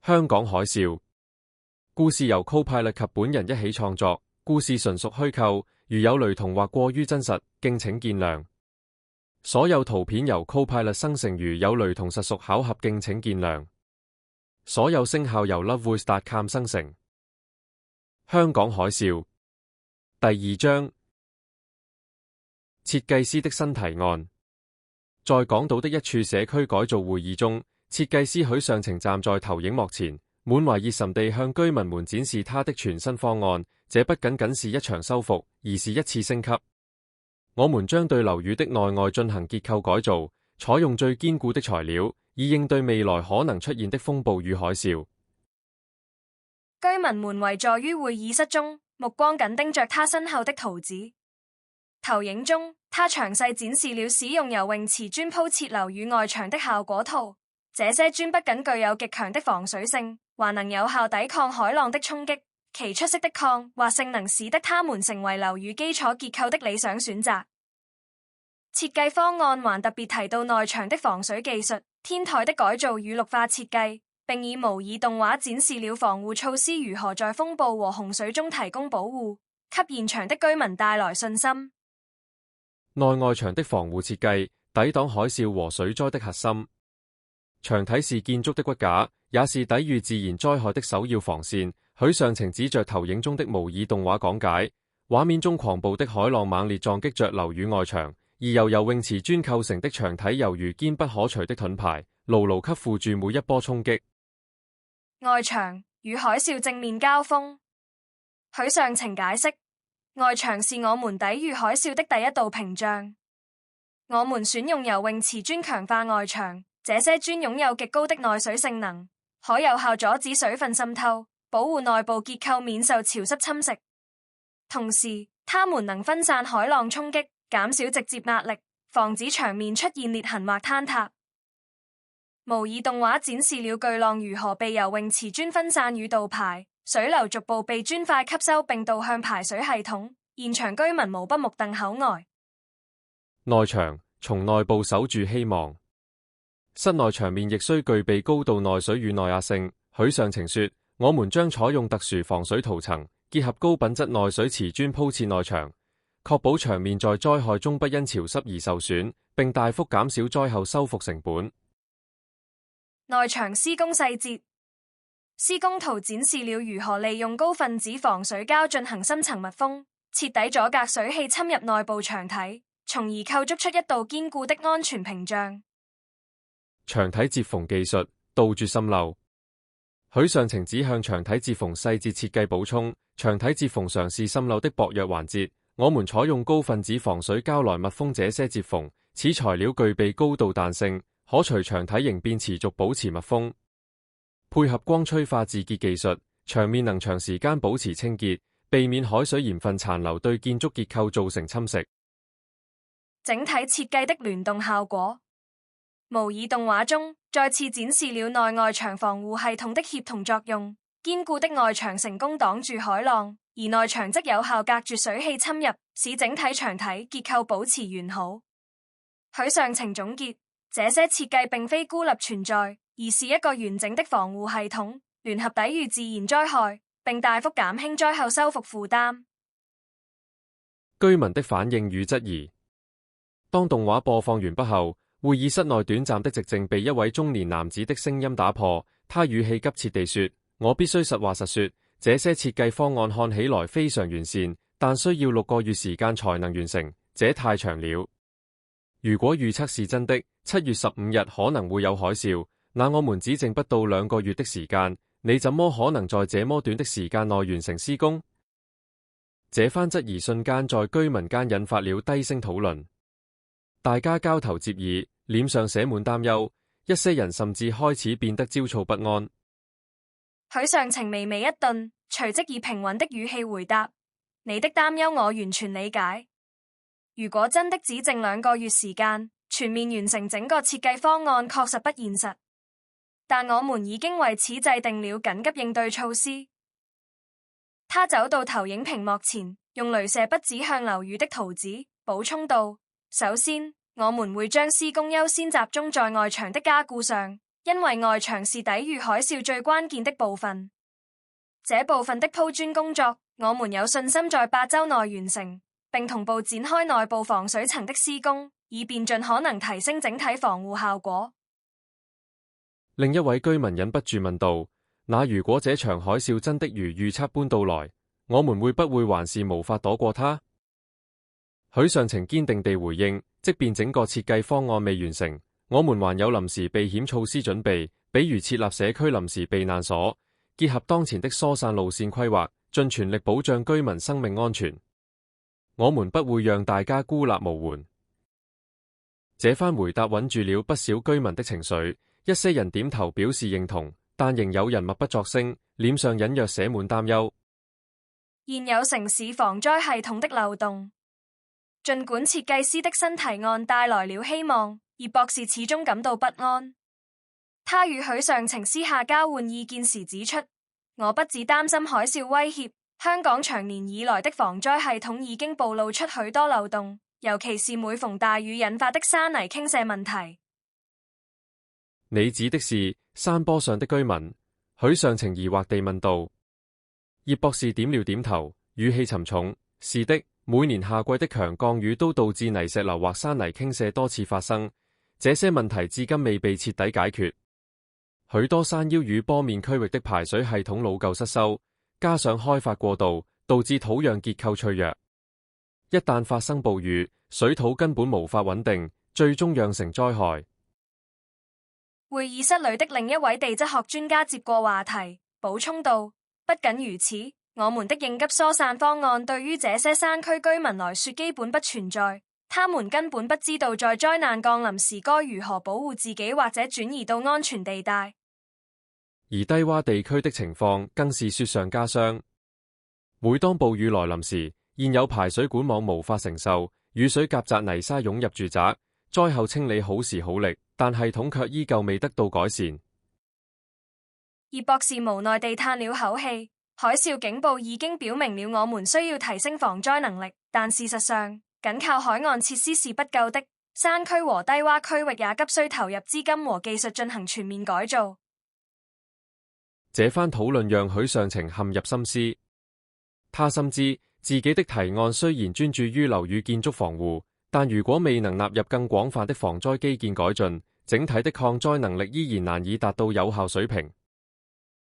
香港海嘯故事由 Copilot 及本人一起創作，故事純屬虛構，如有雷同或過於真實，敬請見諒。所有圖片由 Copilot 生成，如有雷同實屬巧合，敬請見諒。所有聲效由 Lovevoice.com 生成。香港海嘯第2章，設計師的新提案。在港島的一處社區改造會議中，設計師許尚晴站在投影幕前，滿懷熱忱地向居民們展示他的全新方案。這不僅僅是一場修復，而是一次升級。我們將對樓宇的內外進行結構改造，採用最堅固的材料，以應對未來可能出現的風暴與海嘯。居民們圍坐於會議室中，目光緊盯着他身後的圖紙。投影中，他詳細展示了使用游泳池磚鋪設樓宇外牆的效果圖。這些磚不僅具有極強的防水性，還能有效抵抗海浪的衝擊。其出色的抗滑性能使得它們成為樓宇基礎結構的理想選擇。設計方案還特別提到內牆的防水技術、天台的改造與綠化設計，並以模擬動畫展示了防護措施如何在風暴和洪水中提供保護，給現場的居民帶來信心。內外牆的防護設計抵擋海嘯和水災的核心。牆體是建築的骨架，也是抵禦自然災害的首要防線。許尚晴指着投影中的模擬動畫講解，畫面中狂暴的海浪猛烈撞擊着樓宇外牆，而由游泳池磚構成的牆體猶如堅不可除的盾牌，牢牢給附住每一波衝擊。外牆與海嘯正面交鋒。許尚晴解釋，外牆是我們抵禦海嘯的第一道屏障。我們選用游泳池磚強化外牆，這些磚擁有極高的耐水性能，可有效阻止水分滲透，保護內部結構免受潮濕侵蝕。同時，它們能分散海浪衝擊，減少直接壓力，防止牆面出現裂痕或坍塌。模擬動畫展示了巨浪如何被游泳池磚分散與導排，水流逐步被磚塊吸收並導向排水系統，現場居民無不目瞪口呆。內牆從內部守住希望。室內牆面亦需具備高度耐水與耐壓性。許尚晴說，我們將採用特殊防水塗層，結合高品質耐水瓷磚鋪設內牆，確保牆面在災害中不因潮濕而受損，並大幅減少災後修復成本。內牆施工細節。施工圖展示了如何利用高分子防水膠進行深層密封，徹底阻隔水汽侵入內部牆體，從而構築出一道堅固的安全屏障。牆體接縫技術，杜絕滲漏。許尚晴只向牆體接縫細節設計補充，牆體接縫常是滲漏的薄弱環節，我們採用高分子防水膠來密封這些接縫，此材料具備高度彈性，可隨牆體形變持續保持密封。配合光催化自潔技術，牆面能長時間保持清潔，避免海水鹽分殘留對建築結構造成侵蝕。整體設計的聯動效果。模擬動畫中再次展示了內外牆防護系統的協同作用，堅固的外牆成功擋住海浪，而內牆則有效隔絕水汽侵入，使整體牆體結構保持完好。許尚晴總結，這些設計並非孤立存在，而是一個完整的防護系統，聯合抵禦自然災害，並大幅減輕災後修復負擔。居民的反應與質疑。當動畫播放完畢後，會議室內短暫的寂靜被一位中年男子的聲音打破。他語氣急切地說，我必須實話實說，這些設計方案看起來非常完善，但需要6個月時間才能完成，這太長了。如果預測是真的，7月15日可能會有海嘯，那我們只剩不到2個月的時間，你怎麼可能在這麼短的時間內完成施工？這番質疑瞬間在居民間引發了低聲討論。大家交頭接耳，臉上寫滿擔憂，一些人甚至開始變得焦躁不安。許尚晴微微一頓，隨即以平穩的語氣回答：你的擔憂我完全理解。如果真的只剩2個月時間，全面完成整個設計方案確實不現實。但我們已經為此制定了緊急應對措施。他走到投影屏幕前，用鐳射筆指向樓宇的圖紙，補充道：首先，我們會將施工優先集中在外牆的加固上，因為外牆是抵禦海嘯最關鍵的部分。這部分的鋪磚工作，我們有信心在8週內完成，並同步展開內部防水層的施工，以便盡可能提升整體防護效果。另一位居民忍不住問道：那如果這場海嘯真的如預測般到來，我們會不會還是無法躲過它？許尚情堅定地回應：即便整個設計方案未完成，我們還有臨時避險措施準備，比如設立社區臨時避難所，結合當前的疏散路線規劃，盡全力保障居民生命安全。我們不會讓大家孤立無援。這番回答穩住了不少居民的情緒，一些人點頭表示認同，但仍有人默不作聲，臉上隱約寫滿擔憂。現有城市防災系統的漏洞，儘管設計師的新提案帶來了希望，葉博士始終感到不安。他與許尚情私下交換意見時指出：我不只擔心海嘯威脅，香港長年以來的防災系統已經暴露出許多漏洞，尤其是每逢大雨引發的山泥傾瀉問題。你指的是山坡上的居民？許尚情疑惑地問道。葉博士點了點頭，語氣沉重：是的，每年夏季的強降雨都導致泥石流或山泥傾瀉多次發生，這些問題至今未被徹底解決。許多山腰與坡面區域的排水系統老舊失修，加上開發過度，導致土壤結構脆弱。一旦發生暴雨，水土根本無法穩定，最終釀成災害。會議室裏的另一位地質學專家接過話題，補充道：不僅如此，我們的應急疏散方案對於這些山區居民來說基本不存在，他們根本不知道在災難降臨時該如何保護自己或者轉移到安全地帶。而低洼地區的情況更是雪上加霜。每當暴雨來臨時，現有排水管網無法承受，雨水夾雜泥沙湧入住宅，災後清理好時好力，但系統卻依舊未得到改善。葉博士無奈地嘆了口氣，海嘯警報已經表明了我們需要提升防災能力，但事實上，僅靠海岸設施是不夠的，山區和低洼區域也急需投入資金和技術進行全面改造。這番討論讓許尚情陷入深思。他深知自己的提案雖然專注於樓宇建築防護，但如果未能納入更廣泛的防災基建改進，整體的抗災能力依然難以達到有效水平。